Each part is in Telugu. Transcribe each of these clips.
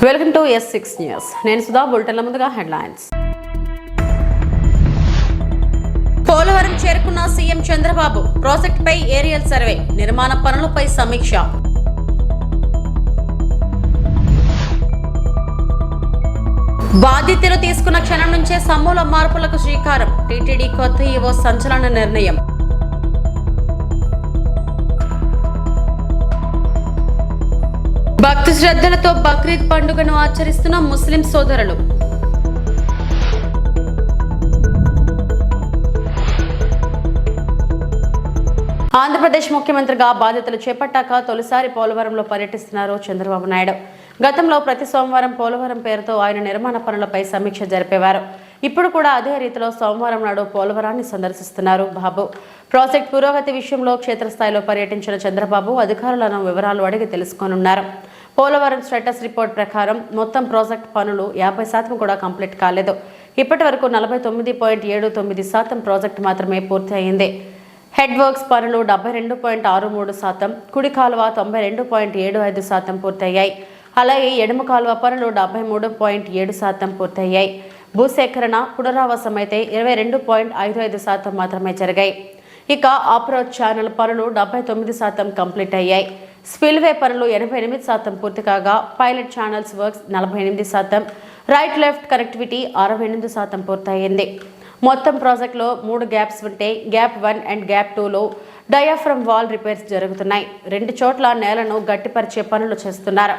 Welcome to S6 news. నేను సుధా. బులెటిన్ల ముందుగా హెడ్లైన్స్. పోలవరం చేరుకున్న సీఎం చంద్రబాబు. ప్రాజెక్టుపై ఏరియల్ సర్వే, నిర్మాణ పనులపై సమీక్ష. బాధితులు తీసుకున్న క్షణం నుంచే సమూల మార్పులకు శ్రీకారం. టీటీడీ కొత్త ఈవో సంచలన నిర్ణయం. భక్తి శ్రద్ధలతో బక్రీద్ పండుగను ఆచరిస్తున్న ముస్లిం సోదరులు. ఆంధ్రప్రదేశ్ ముఖ్యమంత్రిగా బాధ్యతలు చేపట్టాక తొలిసారి పోలవరంలో పర్యటిస్తున్నారు చంద్రబాబు నాయుడు. గతంలో ప్రతి సోమవారం పోలవరం పేరుతో ఆయన నిర్మాణ పనులపై సమీక్ష జరిపేవారు. ఇప్పుడు కూడా అదే రీతిలో సోమవారం నాడు పోలవరాన్ని సందర్శిస్తున్నారు బాబు. ప్రాజెక్ట్ పురోగతి విషయంలో క్షేత్రస్థాయిలో పర్యటించిన చంద్రబాబు అధికారులను వివరాలు అడిగి తెలుసుకోనున్నారు. పోలవరం స్టేటస్ రిపోర్ట్ ప్రకారం మొత్తం ప్రాజెక్ట్ పనులు 50% కూడా కంప్లీట్ కాలేదు. ఇప్పటి వరకు 49.79% ప్రాజెక్టు మాత్రమే పూర్తి అయింది. హెడ్ వర్క్స్ పనులు 72.63%, కుడి కాలువ 92.75% పూర్తయ్యాయి. అలాగే ఎడమ కాలువ పనులు 73.7% పూర్తయ్యాయి. భూసేకరణ, పునరావాసం అయితే 22.55% మాత్రమే జరిగాయి. ఇక అప్రోచ్ ఛానల్ పనులు 79% కంప్లీట్ అయ్యాయి. స్పిల్వే పనులు 88% పూర్తి కాగా pilot channels works 48%, right left connectivity 68% పూర్తయింది. మొత్తం ప్రాజెక్టులో 3 గ్యాప్స్ ఉంటే గ్యాప్ 1 అండ్ గ్యాప్ 2లో డయాఫ్రమ్ వాల్ రిపేర్స్ జరుగుతున్నాయి. 2 చోట్ల నేలను గట్టిపరిచే పనులు చేస్తున్నారు.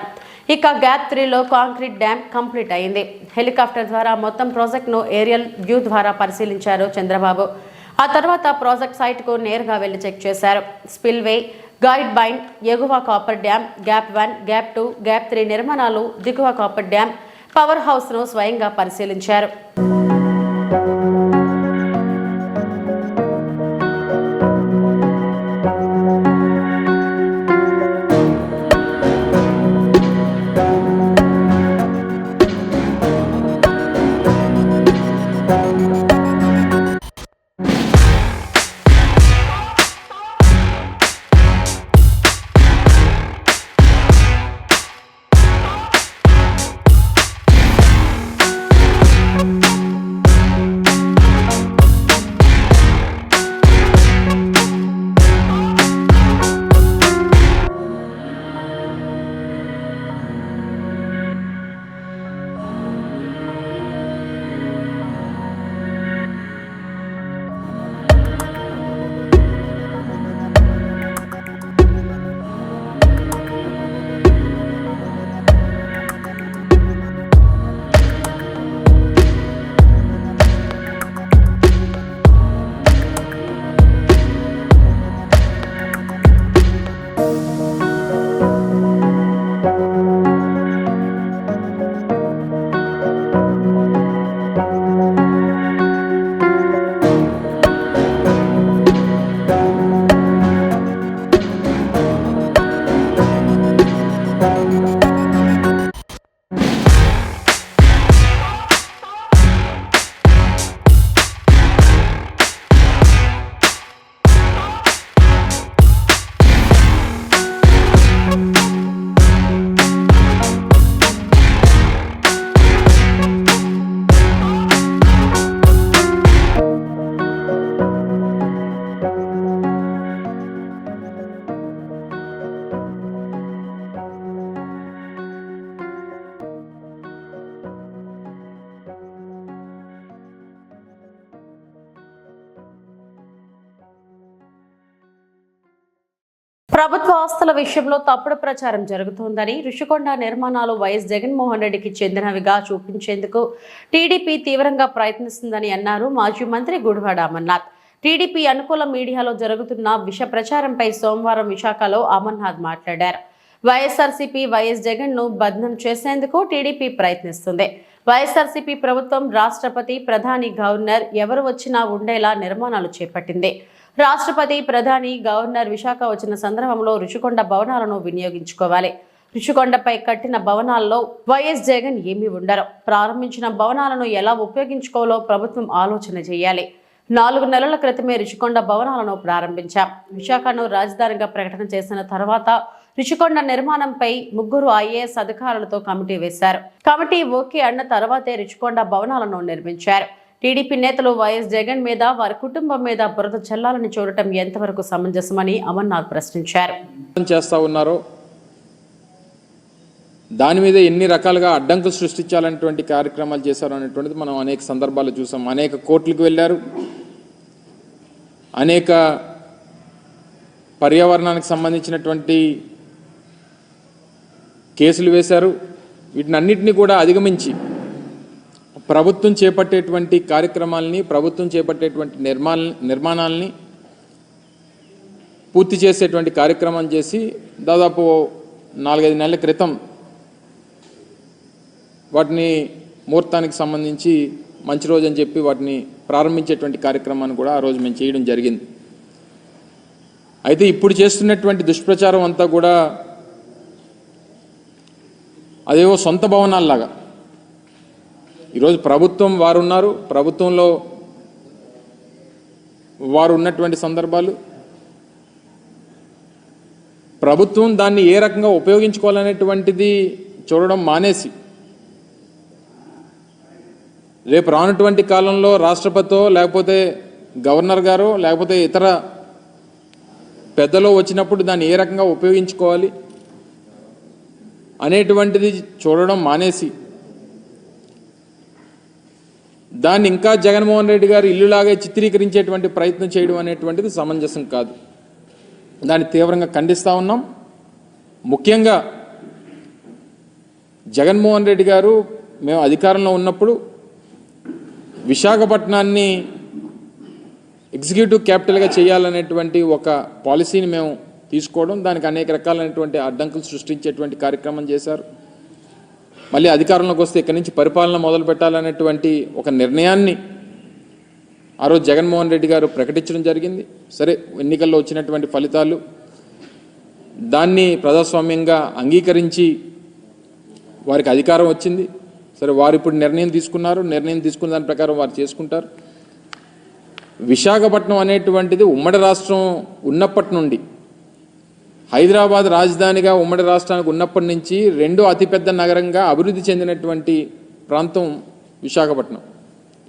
ఇక గ్యాప్ 3లో కాంక్రీట్ డ్యామ్ కంప్లీట్ అయింది. హెలికాప్టర్ ద్వారా మొత్తం ప్రాజెక్టును ఏరియల్ వ్యూ ద్వారా పరిశీలించారు చంద్రబాబు. ఆ తర్వాత ప్రాజెక్ట్ సైట్కు నేరుగా వెళ్లి చెక్ చేశారు. స్పిల్వే, గైడ్ బైండ్, ఎగువ copper dam, gap 1, gap 2, gap 3 నిర్మాణాలు, దిగువ కాపర్ డ్యామ్, పవర్ హౌస్ను స్వయంగా పరిశీలించారు. ప్రభుత్వ ఆస్తుల విషయంలో తప్పుడు ప్రచారం జరుగుతోందని, రుషికొండ నిర్మాణాలు వైఎస్ జగన్మోహన్ రెడ్డికి చెందినవిగా చూపించేందుకు టీడీపీ తీవ్రంగా ప్రయత్నిస్తుందని అన్నారు మాజీ మంత్రి గుడివాడ అమర్నాథ్. టీడీపీ అనుకూల మీడియాలో జరుగుతున్న విష ప్రచారంపై సోమవారం విశాఖలో అమర్నాథ్ మాట్లాడారు. వైఎస్ఆర్సీపీ వైఎస్ జగన్ను బద్నం చేసేందుకు టీడీపీ ప్రయత్నిస్తుంది. వైఎస్ఆర్సీపీ ప్రభుత్వం రాష్ట్రపతి, ప్రధాని, గవర్నర్ ఎవరు వచ్చినా ఉండేలా నిర్మాణాలు చేపట్టింది. రాష్ట్రపతి, ప్రధాని, గవర్నర్ విశాఖ వచ్చిన సందర్భంలో రుషికొండ భవనాలను వినియోగించుకోవాలి. రుషికొండపై కట్టిన భవనాల్లో వైఎస్ జగన్ ఏమీ ఉండరు. ప్రారంభించిన భవనాలను ఎలా ఉపయోగించుకోవాలో ప్రభుత్వం ఆలోచన చేయాలి. 4 నెలల క్రితమే రుషికొండ భవనాలను ప్రారంభించాం. విశాఖను రాజధానిగా ప్రకటన చేసిన తర్వాత రుషికొండ నిర్మాణంపై 3 IAS అధికారులతో కమిటీ వేశారు. కమిటీ ఓకే అన్న తర్వాతే రుషికొండ భవనాలను నిర్మించారు. టీడీపీ నేతలు వైఎస్ జగన్ మీద, వారి కుటుంబం మీద బురద చల్లాలని చూడటం ఎంతవరకు సమంజసమని అమర్నాథ్ ప్రశ్నించారు. దాని మీద ఎన్ని రకాలుగా అడ్డంకులు సృష్టించాలనేటువంటి కార్యక్రమాలు చేశారు అనేటువంటిది మనం అనేక సందర్భాలు చూసాం. అనేక కోర్టులకు వెళ్ళారు, అనేక పర్యావరణానికి సంబంధించినటువంటి కేసులు వేశారు. వీటినన్నిటినీ కూడా అధిగమించి ప్రభుత్వం చేపట్టేటువంటి కార్యక్రమాలని, ప్రభుత్వం చేపట్టేటువంటి నిర్మాణాలని పూర్తి చేసేటువంటి కార్యక్రమం చేసి దాదాపు 4-5 నెలల క్రితం వాటిని ముహూర్తానికి సంబంధించి మంచి రోజు అని చెప్పి వాటిని ప్రారంభించేటువంటి కార్యక్రమాన్ని కూడా ఆ రోజు మేము చేయడం జరిగింది. అయితే ఇప్పుడు చేస్తున్నటువంటి దుష్ప్రచారం అంతా కూడా అదేవో సొంత భవనాల్లాగా, ఈరోజు ప్రభుత్వం వారు ఉన్నారు, ప్రభుత్వంలో వారు ఉన్నటువంటి సందర్భాలు, ప్రభుత్వం దాన్ని ఏ రకంగా ఉపయోగించుకోవాలనేటువంటిది చూడడం మానేసి రేపు రానటువంటి కాలంలో రాష్ట్రపతితో లేకపోతే గవర్నర్ గారు లేకపోతే ఇతర పెద్దలో వచ్చినప్పుడు దాన్ని ఏ రకంగా ఉపయోగించుకోవాలి అనేటువంటిది చూడడం మానేసి దాన్ని ఇంకా జగన్మోహన్ రెడ్డి గారు ఇల్లులాగే చిత్రీకరించేటువంటి ప్రయత్నం చేయడం అనేటువంటిది సమంజసం కాదు. దాన్ని తీవ్రంగా ఖండిస్తూ ఉన్నాం. ముఖ్యంగా జగన్మోహన్ రెడ్డి గారు మేము అధికారంలో ఉన్నప్పుడు విశాఖపట్నాన్ని ఎగ్జిక్యూటివ్ క్యాపిటల్గా చేయాలనేటువంటి ఒక పాలసీని మేము తీసుకోవడం, దానికి అనేక రకాలైనటువంటి అడ్డంకులు సృష్టించేటువంటి కార్యక్రమం చేశారు. మళ్ళీ అధికారంలోకి వస్తే ఇక్కడి నుంచి పరిపాలన మొదలు పెట్టాలనేటువంటి ఒక నిర్ణయాన్ని ఆ రోజు జగన్మోహన్ రెడ్డి గారు ప్రకటించడం జరిగింది. సరే, ఎన్నికల్లో వచ్చినటువంటి ఫలితాలు దాన్ని ప్రజాస్వామ్యంగా అంగీకరించి వారికి అధికారం వచ్చింది. సరే, వారు ఇప్పుడు నిర్ణయం తీసుకున్నారు, నిర్ణయం తీసుకున్న దాని ప్రకారం వారు చేసుకుంటారు. విశాఖపట్నం అనేటువంటిది ఉమ్మడి రాష్ట్రం ఉన్నప్పటి నుండి, హైదరాబాద్ రాజధానిగా ఉమ్మడి రాష్ట్రానికి ఉన్నప్పటి నుంచి రెండో అతిపెద్ద నగరంగా అభివృద్ధి చెందినటువంటి ప్రాంతం విశాఖపట్నం.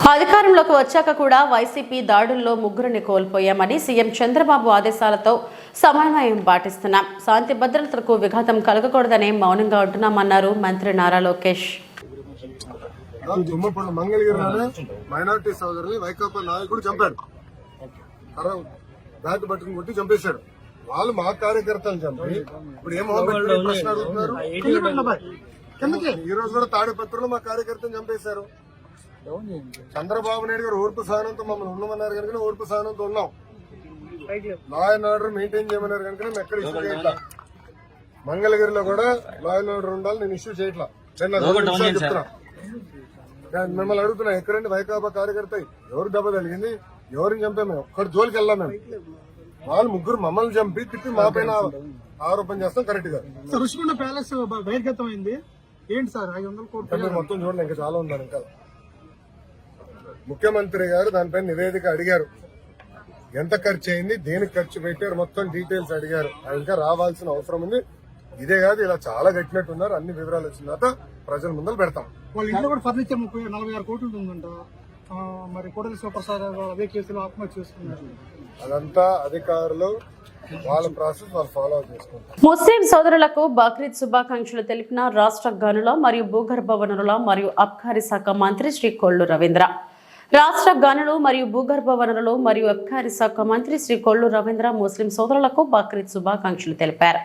అధికారంలోకి వచ్చాక కూడా వైసీపీ దాడుల్లో 3 కోల్పోయామని సీఎం చంద్రబాబు ఆదేశాలతో సమన్వయం పాటిస్తున్నాం, శాంతి భద్రతలకు విఘాతం కలగకూడదనే మౌనంగా ఉంటున్నామన్నారు మంత్రి నారా లోకేష్. దుమ్మపూడి మంగళగిరిలోనే మైనార్టీ సోదరుని వైకాపా నాయకుడు చంపాడు. బ్యాట్ పట్టుకుని కొట్టి చంపేశాడు. వాళ్ళు మా కార్యకర్తలు చంపి ఇప్పుడు ఏం ప్రశ్న అడుగుతున్నారు. ఈ రోజు కూడా తాడిపత్రులు మా కార్యకర్తను చంపేశారు. చంద్రబాబు నాయుడు గారు ఓర్పు సహనంతో మమ్మల్ని ఉండమన్నారు కనుక ఓర్పు సహనంతో ఉన్నాం. లా అండ్ ఆర్డర్ మెయింటైన్ చేయమన్నారు కనుక మేము ఎక్కడ ఇష్యూ చేయట్లా. మంగళగిరిలో కూడా లా అండ్ ఆర్డర్ ఉండాలి, నేను ఇష్యూ చేయట్లా. చెప్తున్నా, మిమ్మల్ని అడుగుతున్నా, ఎక్కడండి వైకాపా కార్యకర్త ఎవరు దెబ్బ తగిలింది, ఎవరిని చంపాము, ఒక్కడి జోలికి వెళ్ళాం మేము. వాళ్ళు 3 మమ్మల్ని చంపి తిప్పి మా పైన ఆరోపణ చేస్తాం. కరెక్ట్ గా రుషికొండ ప్యాలెస్ బహిర్గతమైంది ఏంటి సార్? 500 కోట్లు మొత్తం చూడండి, ఇంకా చాలా ఉందని. ఇంకా ముఖ్యమంత్రి గారు దానిపైన నివేదిక అడిగారు, ఎంత ఖర్చు అయింది, దేనికి ఖర్చు పెట్టారు, మొత్తం డీటెయిల్స్ అడిగారు. ఇంకా రావాల్సిన అవసరం ఉంది. ఇదే కాదు, ఇలా చాలా కట్టినట్టున్నారు. అన్ని వివరాలు వచ్చిన తర్వాత ప్రజల ముందర పెడతాం. వాళ్ళ ఇంట్లో కూడా ఫర్నిచర్ 46 కోట్లు ఉందంట. మరి కోటలి శివప్రసాద్ అదే కేసులో ఆత్మహత్య చేసుకున్నారు. అదంతా అధికారులు వాళ్ళ ప్రాసెస్ వాళ్ళు ఫాలో చేసుకుంటారు. ముస్లిం సోదరులకు బక్రీద్ శుభాకాంక్షలు తెలిపిన రాష్ట్ర గనుల మరియు భూగర్భ వనరుల మరియు అబ్కారీ శాఖ మంత్రి శ్రీ కొల్లు రవీంద్ర. రాష్ట్ర గనులు మరియు భూగర్భ వనరులు మరియు అబ్కారీ శాఖ మంత్రి శ్రీ కొల్లు రవీంద్ర ముస్లిం సోదరులకు బక్రీద్ శుభాకాంక్షలు తెలిపారు.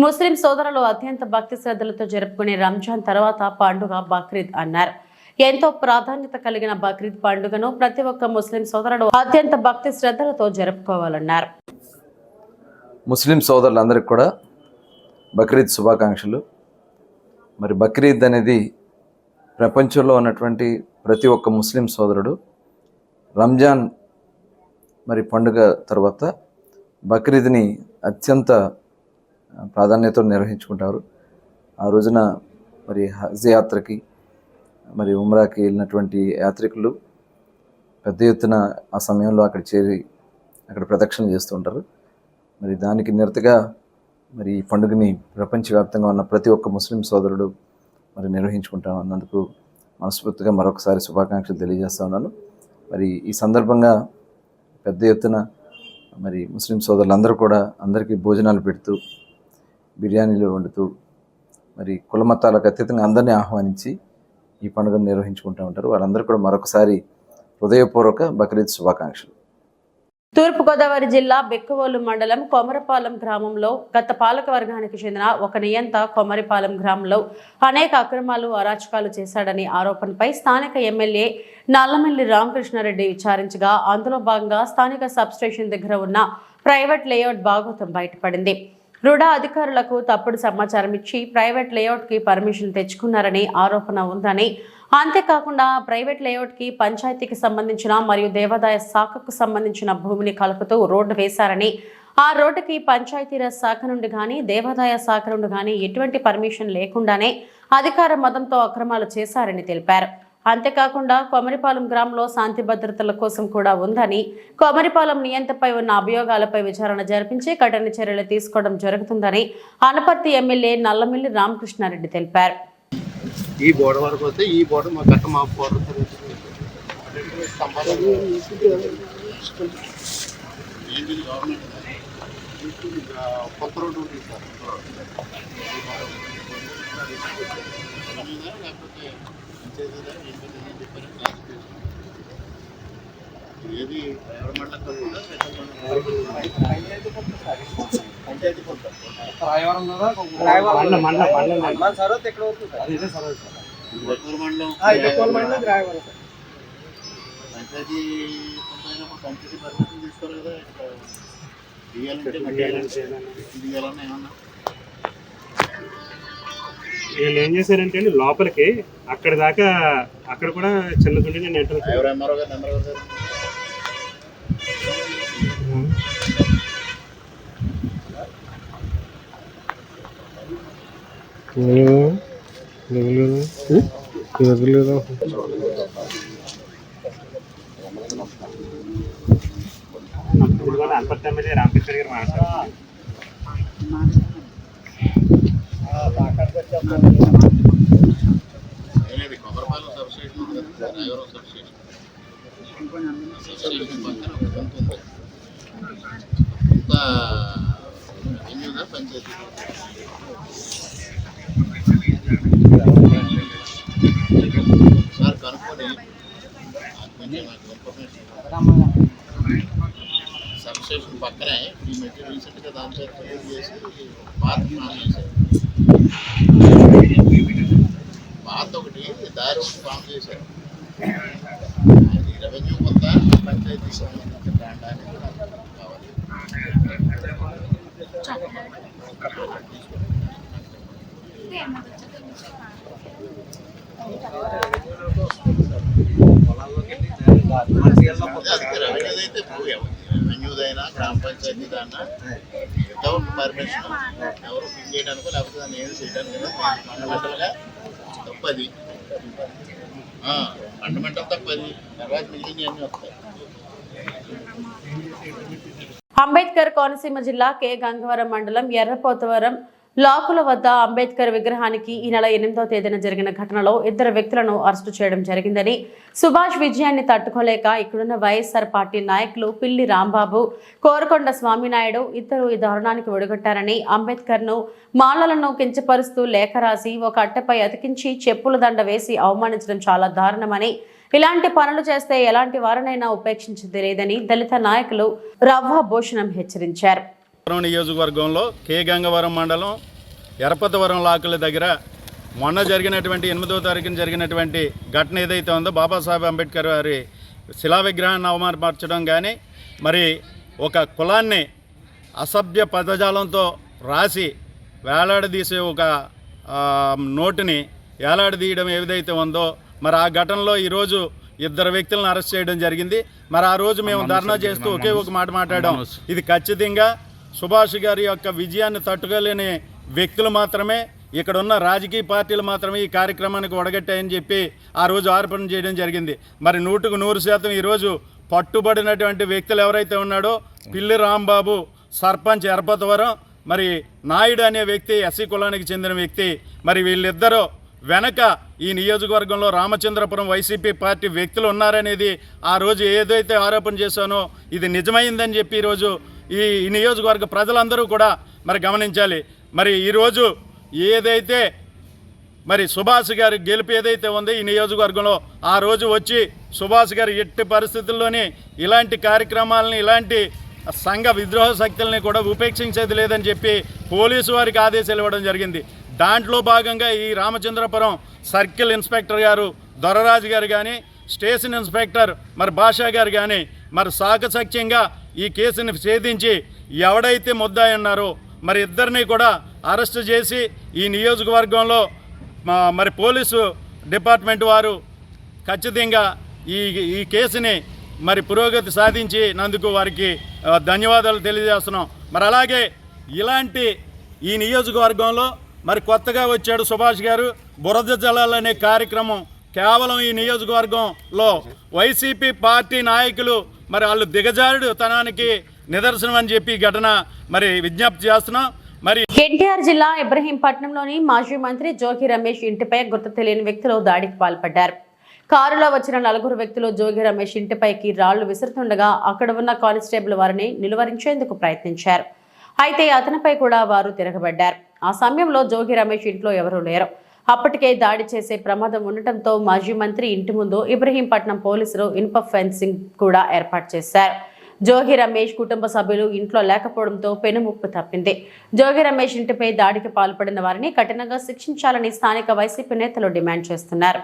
ముస్లిం సోదరులు అత్యంత భక్తి శ్రద్ధలతో జరుపుకునే రంజాన్ తర్వాత పండుగ బక్రీద్ అన్నారు. ఎంతో ప్రాధాన్యత కలిగిన బక్రీద్ పండుగను ప్రతి ఒక్క ముస్లిం సోదరుడు అత్యంత భక్తి శ్రద్ధలతో జరుపుకోవాలన్నారు. ముస్లిం సోదరులందరికీ కూడా బక్రీద్ శుభాకాంక్షలు. మరి బక్రీద్ అనేది ప్రపంచంలో ఉన్నటువంటి ప్రతి ఒక్క ముస్లిం సోదరుడు రంజాన్ మరి పండుగ తర్వాత బక్రీద్ని అత్యంత ప్రాధాన్యతతో నిర్వహించుకుంటారు. ఆ రోజున మరి హజ్ యాత్రకి మరి ఉమ్రాకి వెళ్ళినటువంటి యాత్రికులు పెద్ద ఎత్తున ఆ సమయంలో అక్కడ చేరి అక్కడ ప్రదక్షిణ చేస్తూ ఉంటారు. మరి దానికి నిరతగా మరి ఈ పండుగని ప్రపంచవ్యాప్తంగా ఉన్న ప్రతి ఒక్క ముస్లిం సోదరుడు మరి నిర్వహించుకుంటాం అన్నందుకు మనస్ఫూర్తిగా మరొకసారి శుభాకాంక్షలు తెలియజేస్తా ఉన్నాను. మరి ఈ సందర్భంగా పెద్ద ఎత్తున మరి ముస్లిం సోదరులందరూ కూడా అందరికీ భోజనాలు పెడుతూ బిర్యానీలు వండుతూ మరి కుల మతాలకు అతీతంగా అందరినీ ఆహ్వానించి ఈ పండుగను నిర్వహించుకుంటూ ఉంటారు. వాళ్ళందరూ కూడా మరొకసారి హృదయపూర్వక బక్రీద్ శుభాకాంక్షలు. తూర్పుగోదావరి జిల్లా బెక్కవోలు మండలం కొమరపాలెం గ్రామంలో గత పాలక వర్గానికి చెందిన ఒక నియంత కొమరిపాలెం గ్రామంలో అనేక అక్రమాలు అరాచకాలు చేశాడని ఆరోపణపై స్థానిక ఎమ్మెల్యే నల్లమిల్లి రామకృష్ణారెడ్డి విచారించగా అందులో భాగంగా స్థానిక సబ్స్టేషన్ దగ్గర ఉన్న ప్రైవేట్ లేఅవుట్ భాగోతం బయటపడింది. రుడా అధికారులకు తప్పుడు సమాచారం ఇచ్చి ప్రైవేట్ లేఅవుట్కి పర్మిషన్ తెచ్చుకున్నారని ఆరోపణ ఉందని, అంతేకాకుండా ప్రైవేట్ లేఅవుట్కి పంచాయతీకి సంబంధించిన మరియు దేవాదాయ శాఖకు సంబంధించిన భూమిని కలుపుతూ రోడ్డు వేశారని, ఆ రోడ్డుకి పంచాయతీరాజ్ శాఖ నుండి కానీ దేవాదాయ శాఖ నుండి కానీ ఎటువంటి పర్మిషన్ లేకుండానే అధికార మదంతో అక్రమాలు చేశారని తెలిపారు. అంతేకాకుండా కొమరిపాలెం గ్రామంలో శాంతి భద్రతల కోసం కూడా ఉందని, కొమరిపాలెం నియంతపై ఉన్న అభియోగాలపై విచారణ జరిపించి కఠిన చర్యలు తీసుకోవడం జరుగుతుందని అనపర్తి ఎమ్మెల్యే నల్లమిల్లి రామకృష్ణారెడ్డి తెలిపారు. ఈ బోర్డర్ వరకు వస్తే ఈ బోర్డర్ మా గట్ట మా బోర్డర్ కొత్త రోడ్డు ఉంటుంది ఏది పంచాయతీ పంచాయతీ పర్మిషన్ తీసుకోరు కదా, దిగాలన్నా ఏమన్నా వీళ్ళు ఏం చేశారంటే అండి లోపలికి అక్కడ దాకా అక్కడ కూడా చిన్నదుండి నేను ఎంటర్ ఎంఆర్ఓ గారు నెంబర్ ఎవరు సార్? అనపర్తి ఎమ్మెల్యే రామకృష్ణ గారు మాట్లాడుతున్నారు. కొమరపాలెం సబ్స్టేషన్ ఉంది కదా, రాయవరం సబ్స్టేషన్ పక్కన ఒక గుంత ఉంది. అంతా ఎన్నిదా పంచాయతీ సార్ కనుక్కొని నాకు ఇన్ఫర్మేషన్. సబ్స్టేషన్ పక్కనే ఈ మెటీరియల్ రీసెంట్గా దాంతో చేసి పాత చేశారు. పాత ఒకటి దారి ఒకటి ఫామ్ చేశారు. అది రెవెన్యూ కొంత పంచాయతీ సంబంధించిన ల్యాండ్ కావాలి. రెవెన్యూదైతే రెవెన్యూదైనా గ్రామ పంచాయతీ దాన్నా వితౌట్ పర్మిషన్ ఎవరు పిక్ చేయడానికో లేకపోతే దాన్ని ఏది చేయడానికి ఫండమెంటల్గా తప్పది. ఫండమెంటల్ తప్పది. తర్వాత మిగిలిన అన్నీ వస్తాయి. అంబేద్కర్ కోనసీమ జిల్లా కె గంగవరం మండలం ఎర్రపోతవరం లాకుల వద్ద అంబేద్కర్ విగ్రహానికి ఈ నెల 8వ తేదీన జరిగిన ఘటనలో 2 వ్యక్తులను అరెస్టు చేయడం జరిగిందని, సుభాష్ విజయాన్ని తట్టుకోలేక ఇక్కడున్న వైఎస్ఆర్ పార్టీ నాయకులు పిల్లి రాంబాబు, కోరకొండ స్వామినాయుడు ఇద్దరు ఈ దారుణానికి ఒడిగొట్టారని, అంబేద్కర్ను మాలలను కించపరుస్తూ లేఖ రాసి ఒక అట్టపై అతికించి చెప్పుల దండ వేసి అవమానించడం చాలా దారుణమని, ఇలాంటి పనులు చేస్తే ఎలాంటి వారినైనా ఉపేక్షించేది లేదని దళిత నాయకులు రవ్వ భూషణం హెచ్చరించారు. నియోజకవర్గంలో కె గంగవరం మండలం ఎర్రపతవరం లాకుల దగ్గర మొన్న జరిగినటువంటి 8వ తారీఖున జరిగినటువంటి ఘటన ఏదైతే ఉందో, బాబాసాహెబ్ అంబేద్కర్ వారి శిలా విగ్రహాన్ని అవమానపరచడం కానీ, మరి ఒక కులాన్ని అసభ్య పదజాలంతో రాసి వేలాడదీసే ఒక నోటుని వేలాడదీయడం ఏదైతే ఉందో, మరి ఆ ఘటనలో ఈరోజు 2 వ్యక్తులను అరెస్ట్ చేయడం జరిగింది. మరి ఆ రోజు మేము ధర్నా చేస్తూ ఒకే ఒక మాట మాట్లాడాం, ఇది ఖచ్చితంగా సుభాష్ గారి యొక్క విజయాన్ని తట్టుకోలేని వ్యక్తులు మాత్రమే, ఇక్కడ ఉన్న రాజకీయ పార్టీలు మాత్రమే ఈ కార్యక్రమానికి ఒడగట్టాయని చెప్పి ఆ రోజు ఆరోపణ చేయడం జరిగింది. మరి 100% ఈరోజు పట్టుబడినటువంటి వ్యక్తులు ఎవరైతే ఉన్నాడో, పిల్లి రాంబాబు సర్పంచ్ ఎర్రపతవరం, మరి నాయుడు అనే వ్యక్తి ఎస్సీ కులానికి చెందిన వ్యక్తి, మరి వీళ్ళిద్దరూ వెనక ఈ నియోజకవర్గంలో రామచంద్రపురం వైసీపీ పార్టీ వ్యక్తులు ఉన్నారనేది ఆ రోజు ఏదైతే ఆరోపణ చేశానో ఇది నిజమైందని చెప్పి ఈరోజు ఈ నియోజకవర్గ ప్రజలందరూ కూడా మరి గమనించాలి. మరి ఈరోజు ఏదైతే మరి సుభాష్ గారి గెలుపు ఏదైతే ఉందో ఈ నియోజకవర్గంలో, ఆ రోజు వచ్చి సుభాష్ గారు ఎట్టి పరిస్థితుల్లోనే ఇలాంటి కార్యక్రమాలని, ఇలాంటి సంఘ విద్రోహ శక్తుల్ని కూడా ఉపేక్షించేది లేదని చెప్పి పోలీసు వారికి ఆదేశాలు ఇవ్వడం జరిగింది. దాంట్లో భాగంగా ఈ రామచంద్రపురం సర్కిల్ ఇన్స్పెక్టర్ గారు దొరరాజు గారు కానీ, స్టేషన్ ఇన్స్పెక్టర్ మరి భాషా గారు కానీ మరి సాకసక్యంగా ఈ కేసుని ఛేదించి ఎవడైతే ముద్దాయి ఉన్నారో మరి ఇద్దరిని కూడా అరెస్ట్ చేసి ఈ నియోజకవర్గంలో మరి పోలీసు డిపార్ట్మెంట్ వారు ఖచ్చితంగా ఈ కేసుని మరి పురోగతి సాధించినందుకు వారికి ధన్యవాదాలు తెలియజేస్తున్నాం. మరి అలాగే ఇలాంటి ఈ నియోజకవర్గంలో మరి కొత్తగా వచ్చాడు సుభాష్ గారు. బురద జలాలు అనే కార్యక్రమం కేవలం ఈ నియోజకవర్గంలో వైసీపీ పార్టీ నాయకులు మరి వాళ్ళు దిగజారుడు తనానికి నిదర్శనం అని చెప్పి ఘటన మరి విజ్ఞప్తి చేస్తున్నాం. మరి ఎన్టీఆర్ జిల్లా ఇబ్రహీంపట్నంలోని మాజీ మంత్రి జోగి రమేష్ ఇంటిపై గుర్తు తెలియని వ్యక్తులు దాడికి పాల్పడ్డారు. కారులో వచ్చిన 4 వ్యక్తులు జోగి రమేష్ ఇంటిపైకి రాళ్లు విసురుతుండగా అక్కడ ఉన్న కానిస్టేబుల్ వారిని నిలువరించేందుకు ప్రయత్నించారు. అయితే అతనిపై కూడా వారు తిరగబడ్డారు. ఆ సమయంలో జోగి రమేష్ ఇంట్లో ఎవరూ లేరు. అప్పటికే దాడి చేసే ప్రమాదం ఉండటంతో మాజీ మంత్రి ఇంటి ముందు ఇబ్రహీంపట్నం పోలీసులు ఇనుప ఫెన్సింగ్ కూడా ఏర్పాటు చేశారు. జోగి రమేష్ కుటుంబ సభ్యులు ఇంట్లో లేకపోవడంతో పెనుముప్పు తప్పింది. జోగి రమేష్ ఇంటిపై దాడికి పాల్పడిన వారిని కఠినంగా శిక్షించాలని స్థానిక వైసీపీ నేతలు డిమాండ్ చేస్తున్నారు.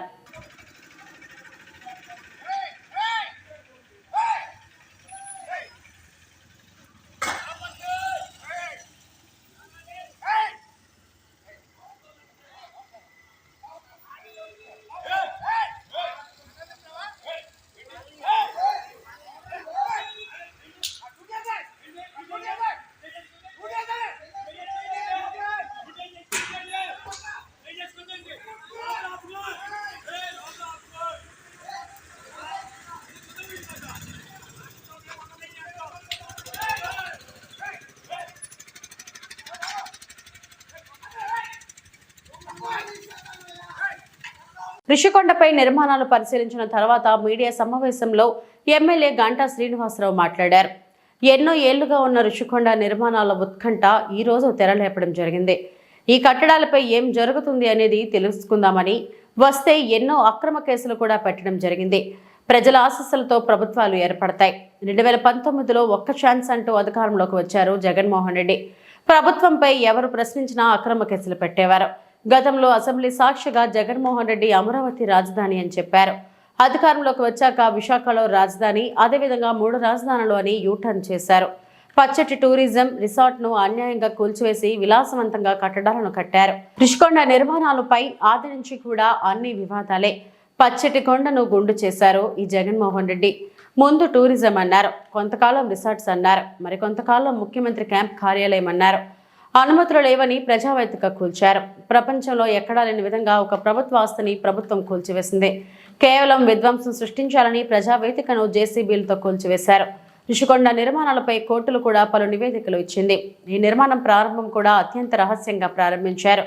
రిషికొండపై నిర్మాణాలు పరిశీలించిన తర్వాత మీడియా సమావేశంలో ఎమ్మెల్యే గంటా శ్రీనివాసరావు మాట్లాడారు. ఎన్నో ఏళ్లుగా ఉన్న రిషికొండ నిర్మాణాల ఉత్కంఠ ఈ రోజు తెరలేపడం జరిగింది. ఈ కట్టడాలపై ఏం జరుగుతుంది అనేది తెలుసుకుందామని వస్తే ఎన్నో అక్రమ కేసులు కూడా పెట్టడం జరిగింది. ప్రజల ఆశీస్సులతో ప్రభుత్వాలు ఏర్పడతాయి. 2019లో ఒక్క ఛాన్స్ అంటూ అధికారంలోకి వచ్చారు జగన్మోహన్ రెడ్డి. ప్రభుత్వంపై ఎవరు ప్రశ్నించినా అక్రమ కేసులు పెట్టేవారు. గతంలో అసెంబ్లీ సాక్షిగా జగన్మోహన్ రెడ్డి అమరావతి రాజధాని అని చెప్పారు. అధికారంలోకి వచ్చాక విశాఖలో రాజధాని, అదేవిధంగా 3 రాజధానులు అని యూటర్న్ చేశారు. పచ్చటి టూరిజం రిసార్ట్ను అన్యాయంగా కూల్చివేసి విలాసవంతంగా కట్టడాలను కట్టారు. రిషికొండ నిర్మాణాలపై ఆది నుంచి కూడా అన్ని వివాదాలే. పచ్చటి కొండను గుండు చేశారు ఈ జగన్మోహన్ రెడ్డి. ముందు టూరిజం అన్నారు, కొంతకాలం రిసార్ట్స్ అన్నారు, మరికొంతకాలం ముఖ్యమంత్రి క్యాంప్ కార్యాలయం అన్నారు. అనుమతులు లేవని ప్రజావేదిక కూల్చారు. ప్రపంచంలో ఎక్కడా లేని విధంగా ఒక ప్రభుత్వ ఆస్తిని ప్రభుత్వం కూల్చివేసింది. కేవలం విధ్వంసం సృష్టించాలని ప్రజావేదికను జేసీబీలతో కూల్చివేశారు. రిషికొండ నిర్మాణాలపై కోర్టులు కూడా పలు నివేదికలు ఇచ్చింది. ఈ నిర్మాణం ప్రారంభం కూడా అత్యంత రహస్యంగా ప్రారంభించారు.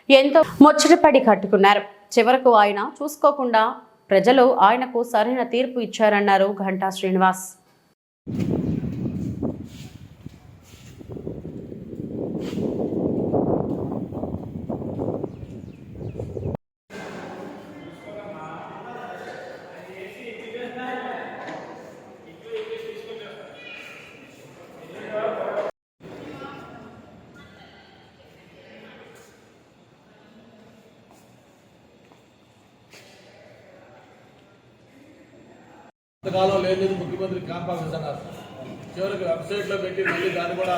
ఎంతో ముచ్చటపడి కట్టుకున్నారు. చివరకు ఆయన చూసుకోకుండా ప్రజలు ఆయనకు సరైన తీర్పు ఇచ్చారన్నారు గంటా శ్రీనివాస్. ఇంతకాలం లేదు ముఖ్యమంత్రి క్యాంప్ ఆఫీస్ అన్నారు. చివరికి వెబ్సైట్లో పెట్టి మళ్ళీ దాన్ని కూడా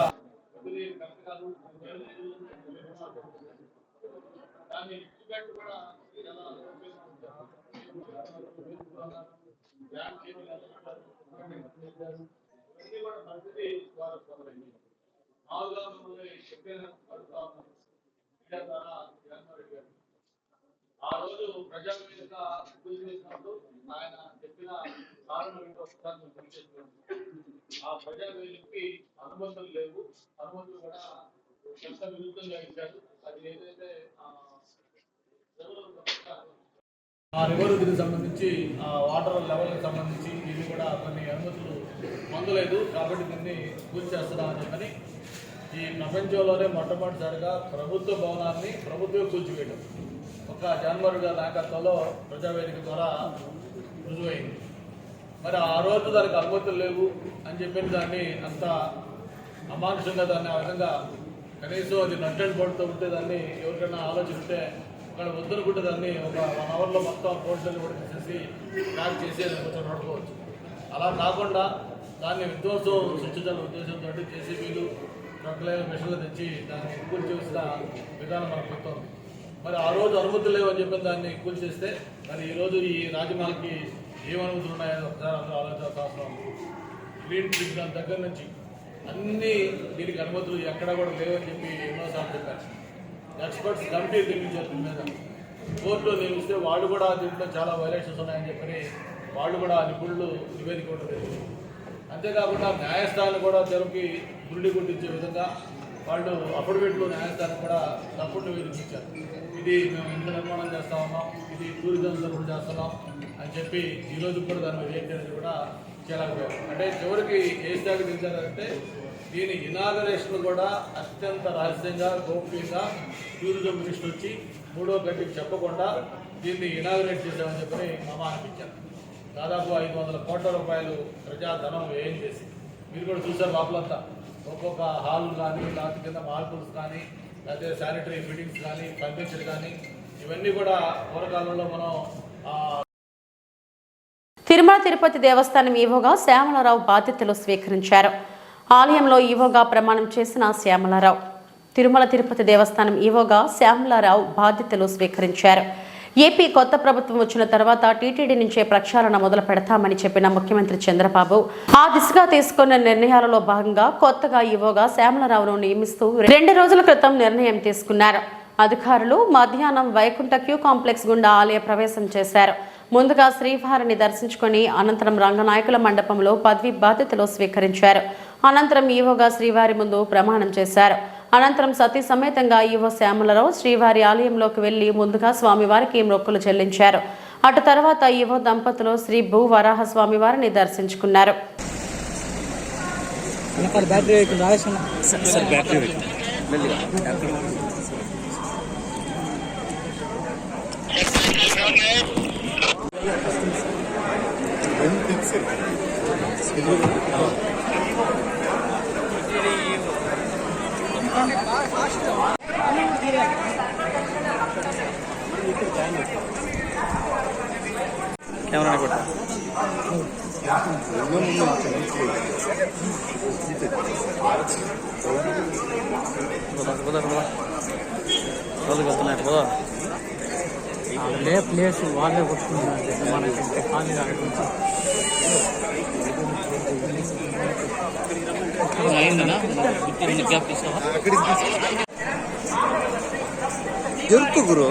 ఆ రోజు ప్రజావేదిక చేసినప్పుడు ఆయన చెప్పిన ఆ ప్రజావేదికకి అనుమతులు లేవు. అనుమతులు కూడా చట్ట విరుద్ధంగా ఇచ్చారు. అది ఏదైతే ఆ రివర్ దీనికి సంబంధించి ఆ వాటర్ లెవెల్కి సంబంధించి ఇది కూడా కొన్ని అనుమతులు పొందలేదు కాబట్టి దీన్ని పూర్తి చేస్తున్నామని చెప్పని ఈ ప్రపంచంలోనే మొట్టమొదటిసారిగా ప్రభుత్వ భవనాన్ని ప్రభుత్వమే కూల్చివేయడం ఒక జగన్మోహన్ గారి నాయకత్వంలో ప్రజావేదిక ద్వారా రుజువైంది. మరి ఆ రోజు దానికి అనుమతులు లేవు అని చెప్పిన దాన్ని అంత అమానుషంగా దాన్ని ఆ విధంగా కనీసం అది నట్టెడ్ బోర్డుతో ఉంటే దాన్ని ఎవరికైనా ఆలోచిస్తే అక్కడ వద్దనుకుంటే దాన్ని ఒక 1 అవర్లో మొత్తం కోర్టులను కూడా తీసేసి ట్రాక్ చేసి అది కొంచెం నడుకోవచ్చు. అలా కాకుండా దాన్ని విధ్వంసం సృష్టించాలనే ఉద్దేశంతో జేసీబీలు ట్రక్లైన మిషన్లు తెచ్చి దాన్ని కూల్చేసిన విధానం మనకు గుర్తుంది. మరి ఆ రోజు అనుమతులు లేవని చెప్పిన దాన్ని కూల్చేస్తే మరి ఈరోజు ఈ రాజమహల్కి ఏం అనుమతులు ఉన్నాయని ఒకసారి అందరూ ఆలోచించాల్సిన అవసరం ఉంది. క్లీన్ ట్రిబ్యునల్ దగ్గర నుంచి అన్ని దీనికి అనుమతులు ఎక్కడా కూడా లేవని చెప్పి ఎన్నోసార్లు చెప్పారు. ఎక్స్పర్ట్స్ కమిటీ నియమించారు దీని మీద. కోర్టులో నియమిస్తే వాళ్ళు కూడా దీంట్లో చాలా వైలేషన్స్ ఉన్నాయని చెప్పని వాళ్ళు కూడా నిపుణులు నివేదిక ఉంటుంది. అంతేకాకుండా న్యాయస్థానం కూడా తెరకి గురిడి గుర్తించే విధంగా వాళ్ళు అఫిడవిట్లో న్యాయస్థానం కూడా తప్పుడు నివేదిక ఇచ్చారు. ఇది మేము ఇంత నిర్మాణం చేస్తా ఉన్నాం, ఇది టూరిజం తరఫున చేస్తున్నాం అని చెప్పి ఈరోజు కూడా దాని మీద ఏంటి అనేది కూడా చేయలేకపోయారు. అంటే చివరికి ఏ స్థాయికి దించారంటే దీని ఇనాగరేషన్ కూడా అత్యంత రహస్యంగా గోప్యంగా టూరిజం మినిస్టర్ వచ్చి 3వ గంటకి చెప్పకుండా దీన్ని ఇనాగరేట్ చేశామని చెప్పని అనిపించారు. దాదాపు 500 కోట్ల రూపాయలు ప్రజాధనం వ్యయం చేసి మీరు కూడా చూసారు లోపలంతా ఒక్కొక్క హాల్ కానీ లేకపోతే కింద మార్పుల్స్ కానీ లేకపోతే శానిటరీ ఫిట్టింగ్స్ కానీ ఫర్నిచర్ కానీ ఇవన్నీ కూడా పూర్వకాలంలో మనం తిరుమల తిరుపతి దేవస్థానం ఈవోగా శ్యామలరావు బాధ్యతలు స్వీకరించారు. ఆలయంలో ఈవోగా ప్రమాణం చేసిన శ్యామలరావు తిరుమల తిరుపతి దేవస్థానం ఈవోగా శ్యామలరావు బాధ్యతలు స్వీకరించారు. ఏపీ కొత్త ప్రభుత్వం వచ్చిన తర్వాత టీటీడీ నుంచే ప్రక్షాళన మొదలు పెడతామని చెప్పిన ముఖ్యమంత్రి చంద్రబాబు ఆ దిశగా తీసుకున్న నిర్ణయాలలో భాగంగా కొత్తగా ఈవోగా శ్యామలరావును నియమిస్తూ 2 రోజుల క్రితం నిర్ణయం తీసుకున్నారు. అధికారులు మధ్యాహ్నం వైకుంఠ క్యూ కాంప్లెక్స్ గుండా ఆలయ ప్రవేశం చేశారు. ముందుగా శ్రీవారిని దర్శించుకుని అనంతరం రంగనాయకుల మండపంలో పదవి బాధ్యతలు స్వీకరించారు. అనంతరం ఈవోగా శ్రీవారి ముందు ప్రమాణం చేశారు. అనంతరం సతీ సమేతంగా ఈవో శ్యామలరావు శ్రీవారి ఆలయంలోకి వెళ్లి ముందుగా స్వామివారికి మొక్కులు చెల్లించారు. అటు తర్వాత ఈవో దంపతులు శ్రీ భూ వరాహ స్వామివారిని దర్శించుకున్నారు. ప్లేస్ వాళ్ళే కొట్టుకుంటున్నారు. దొరుకు గురు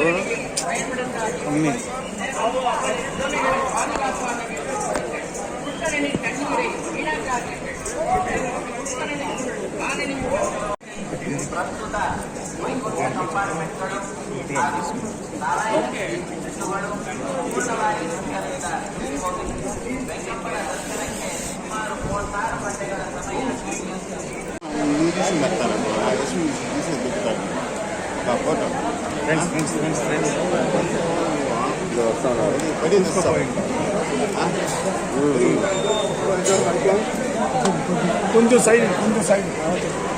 కొంచెం సైడ్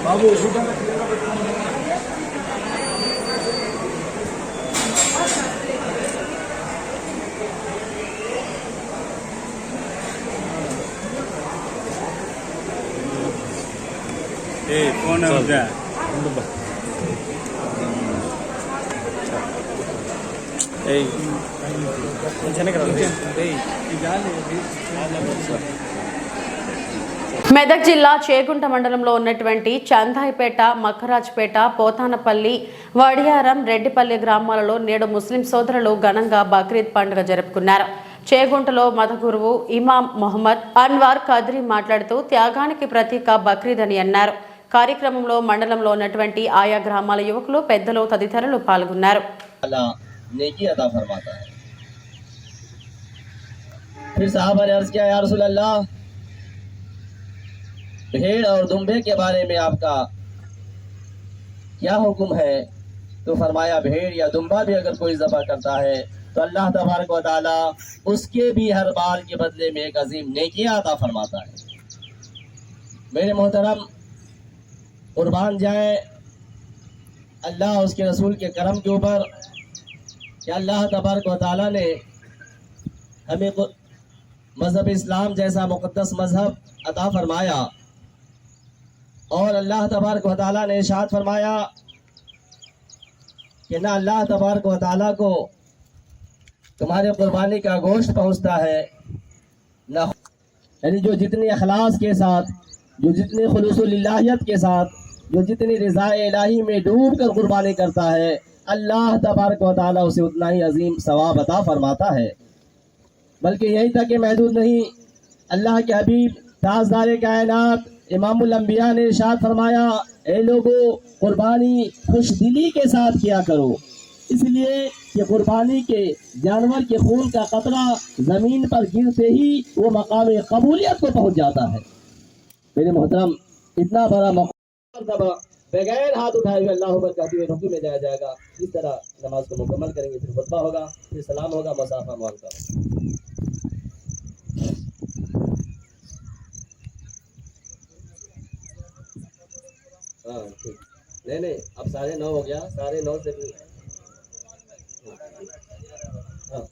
బాబు ఫోన్ మెదక్ జిల్లా చేగుంట మండలంలో ఉన్నటువంటి చందాయిపేట, మక్కరాజ్పేట, పోతానపల్లి, వడియారం, రెడ్డిపల్లి గ్రామాలలో నేడు ముస్లిం సోదరులు ఘనంగా బక్రీద్ పండుగ జరుపుకున్నారు. చేగుంటలో మత గురువు ఇమాం మొహమ్మద్ అన్వార్ ఖద్రీ మాట్లాడుతూ త్యాగానికి ప్రతీక బక్రీద్ అని అన్నారు. కార్యక్రమంలో మండలంలో ఉన్నటువంటి ఆయా గ్రామాల యువకులు, పెద్దలు తదితరులు పాల్గొన్నారు. फिर साहब ने अर्ज किया, या रसूल अल्लाह, भेड़ और दुम्बे के बारे में आपका क्या हुक्म है? तो फरमाया, भेड़ या दुम्बा भी अगर कोई ज़बह करता है तो अल्लाह तबारक व तआला उसके भी हर बार के बदले में एक अजीम नेकियां अता फरमाता है। मेरे मोहतरम, कुर्बान जाए अल्लाह उसके रसूल के करम के ऊपर कि अल्लाह तबारक व तआला ने हमें मज़हब इस्लाम जैसा मुक़द्दस मज़हब अता फरमाया और अल्लाह तबारक व तआला ने इरशाद फरमाया कि ना अल्लाह तबारक व तआला को तुम्हारे कुर्बानी का गोश्त पहुँचता है ना, यानी जो जितने अखलास के साथ, जो जितने खुलूसुलिल्लाहियत के साथ, जो जितनी रिज़ा इलाही में डूब कर कुर्बानी करता है, अल्लाह तबारक व तआला उसे उतना ही अजीम सवाब अता फरमाता है। बल्कि यही तक कि महदूद नहीं, अल्लाह के हबीब ताजदार कायनात इमामुल अंबिया ने इरशाद फरमाया, ए लोगों, कुर्बानी खुश दिली के साथ किया करो, इसलिए कि कुर्बानी के जानवर के खून का कतरा ज़मीन पर गिरते ही वो मकाम कबूलियत को पहुँच जाता है। मेरे मोहतरम, इतना बड़ा मौका बगैर हाथ उठाए हुए अल्लाह अकबर कहते हुए रुकू में जाया जाएगा। इस तरह नमाज को मुकम्मल करेंगे, फिर खुतबा होगा, फिर सलाम होगा, मसाफा मुआलका। हाँ ठीक, नहीं अब 9:30 हो गया, 9:30 से भी हाँ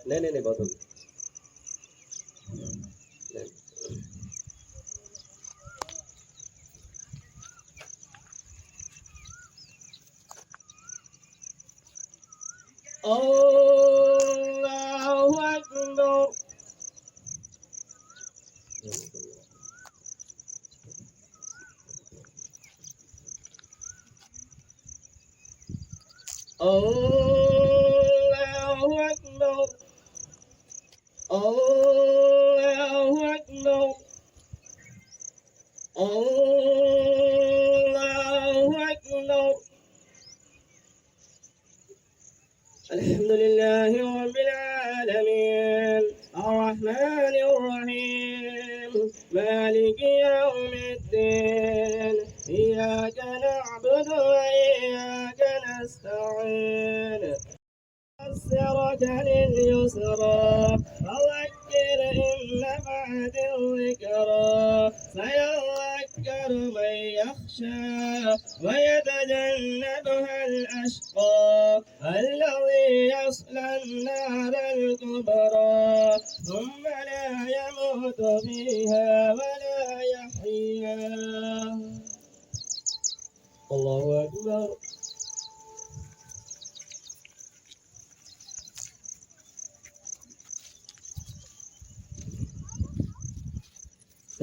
नहीं बहुत हो गया। Allahu Akbar. Allahu Akbar. Allahu Akbar. Allahu Akbar. Alhamdulillahi Rabbil Alamin. Ar-Rahmanir Rahim. Maliki Yawmiddin. Iyyaka na'budu wa iyyaka nasta'in. الصراط اليسرى فذكر إن نفعت الذكرى سيذكر من يخشى ويتجنبها الأشقى الذي يصلى النار الكبرى ثم لا يموت فيها ولا يحيا. الله أكبر.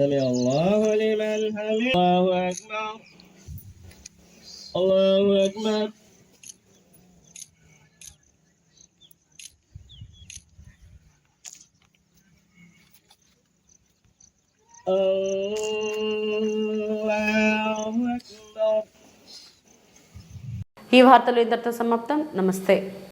سمع الله لمن حمده. الله أكبر. الله أكبر. الله أكبر. ఈ వార్తలు ఇంతటితో సమాప్తం. నమస్తే.